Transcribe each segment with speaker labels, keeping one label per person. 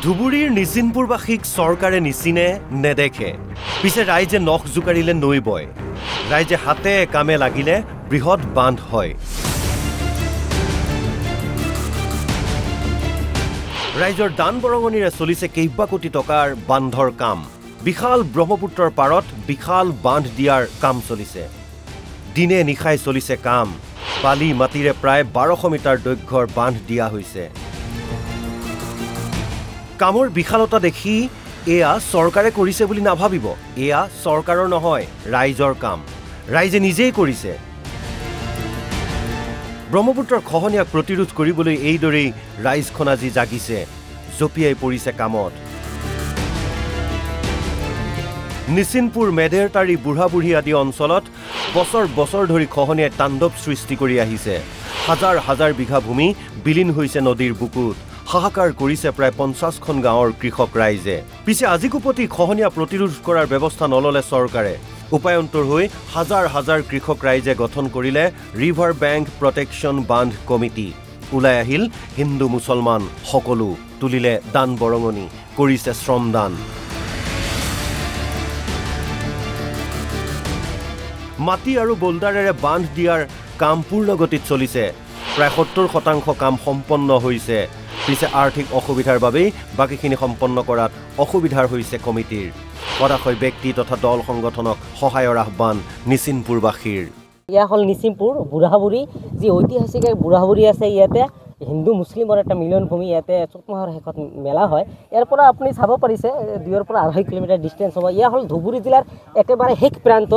Speaker 1: ধুবুৰীৰ নিচিনপুৰবাসীক চৰকাৰে নিচিনে নেদেখে পিছে ৰাইজে নখ জোকাৰিলে নৈ বয় ৰাইজে হাতে কামে লাগিলে বৃহৎ বান্ধ হয় ৰাইজৰ দান বৰঙণিৰে চলিছে কেইবা কোটি টকাৰ বান্ধৰ কাম বিশাল ব্ৰহ্মপুত্ৰৰ পাৰত বিশাল বান্ধ দিয়াৰ কাম চলিছে দিনে নিশাই চলিছে কাম বালি মাটিৰে প্ৰায় 1200 মিটাৰ দৈৰ্ঘ্যৰ বান্ধ দিয়া হৈছে কামৰ বিশালতা দেখি এয়া চৰকাৰে কৰিছে বুলি নাভাবিব এয়া চৰকাৰৰ নহয় ৰাইজৰ কাম ৰাইজে নিজেই কৰিছে ব্ৰহ্মপুত্ৰৰ খহনীয়াক প্ৰতিৰোধ কৰিবলৈ এইদৰেই ৰাইজখন আজি জাগিছে জপিয়াই পৰিছে কামত নিচিনপুৰ মেডেৰতাৰী বুঢ়াবুঢ়ী আদি অঞ্চলত বছৰ বছৰ ধৰি খহনীয়াই তাণ্ডৱ সৃষ্টি কৰি আহিছে হাজাৰ হাজাৰ বিঘা ভূমি বিলীন হৈছে নদীৰ বুকুত হাহাকাৰ কৰিছে প্ৰায় 50খন গাঁৱৰ কৃষক ৰাইজে পিছে আজিকোপতি খহনীয়া প্ৰতিৰোধ কৰাৰ ব্যৱস্থা নললে চৰকাৰে উপায়ন্তৰ হৈ হাজাৰ হাজাৰ কৃষক ৰাইজে গঠন কৰিলে ৰিভাৰ বেংক প্ৰটেকশ্যন বান্ধ কমিটি উলাই আহিল হিন্দু মুছলমান সকলো তুলিলে দান বৰঙণি কৰিছে শ্ৰমদান মাটি আৰু বোল্ডাৰেৰে বান্ধ দিয়াৰ কাম পূৰ্ণ গতিত চলিছে প্ৰায় 70% কাম সম্পন্ন হৈছে পিছে আৰ্থিক অসুবিধাৰ বাবে বাকিখিনি সম্পন্ন কৰাত অসুবিধাৰ হৈছে কমিটিৰ পৰাখৈ ব্যক্তি তথা দল সংগঠনক সহায়ৰ আহ্বান নিচিনপুৰবাসীৰ
Speaker 2: ইয়া হল নিচিনপুৰ বুঢ়াবুঢ়ী যি ঐতিহাসিক বুঢ়াবুঢ়ী আছে ইয়াতে হিন্দু মুছলিমৰ এটা মিলন ভূমি ইয়াতে চ'ত মাহৰ শেষত মেলা হয় ইয়াৰ পৰা আপুনি চাব পাৰিছে 2 পৰা 2.5 কিলোমিটাৰ ডিষ্টেন্স হ'ব ইয়া হল ধুবুৰী জিলাৰ একেবাৰে শেষ প্ৰান্ত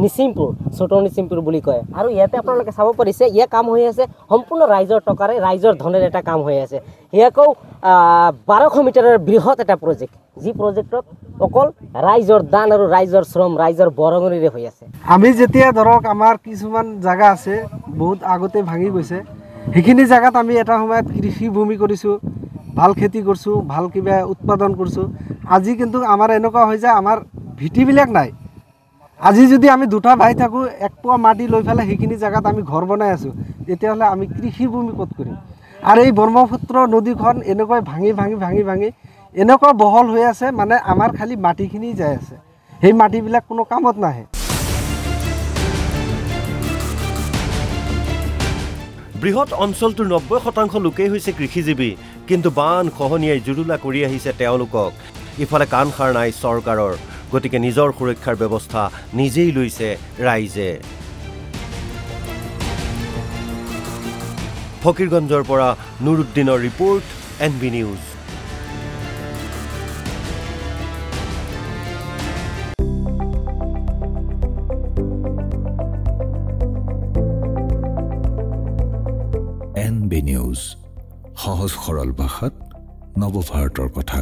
Speaker 2: নিচিনপুৰ ছোট নিচিনপুৰ বুলি কয় আৰু ইয়াতে আপোনালোকে চাব পাৰিছে ইয়া কাম হৈ আছে সম্পূৰ্ণ ৰাইজৰ টকাৰে ৰাইজৰ ধনেৰে এটা কাম হৈ আছে ইয়াকও 1200 মিটাৰৰ বৃহৎ এটা প্ৰজেক্ট যি প্ৰজেক্টত অকল ৰাইজৰ দান আৰু ৰাইজৰ শ্ৰম ৰাইজৰ বৰঙণিৰে হৈ আছে
Speaker 3: আমি যেতিয়া ধৰক আমাৰ কিছুমান জায়গা আছে বহুত আগতে ভাঙি গৈছে সেইখিনি জায়গাত আমি এটা সময়ত কৃষি ভূমি কৰিছো ভাল খেতি কৰিছো ভাল কিবা উৎপাদন কৰিছো আজি কিন্তু আমাৰ এনেকুৱা হৈ যায় আমাৰ ভিটিবিলাক নাই আজি যদি আমি দুটা ভাই থাকো এক পোৱা মাটি লৈ ফেলে সেইখিনি জায়গাত আমি ঘৰ বনাই আছো তেতিয়াহলে আমি কৃষি ভূমি ক'ত কৰিম আৰু এই ব্ৰহ্মপুত্ৰ নদীখন এনেকৈ ভাঙি ভাঙি ভাঙি ভাঙি এনেকুৱা বহল হৈ আছে মানে আমাৰ খালি মাটিখিনি যায় আছে সেই মাটিবিলাক কোনো কামত নাহে
Speaker 1: বৃহৎ অঞ্চলটোৰ 90% লোকেই হৈছে কৃষিজীৱী কিন্তু বান খহনীয়াই জুৰুলা কৰি আহিছে তেওঁলোকক ইফালে কাণ খাৰ নাই চৰকাৰৰ গতিকে নিজৰ সুৰক্ষাৰ ব্যৱস্থা নিজেই লৈছে ৰাইজে ফকিৰগঞ্জৰ পৰা নুৰুদ্দিনৰ report NB news
Speaker 4: NB news সহজ সৰল ভাষাত নৱভাৰতৰ কথা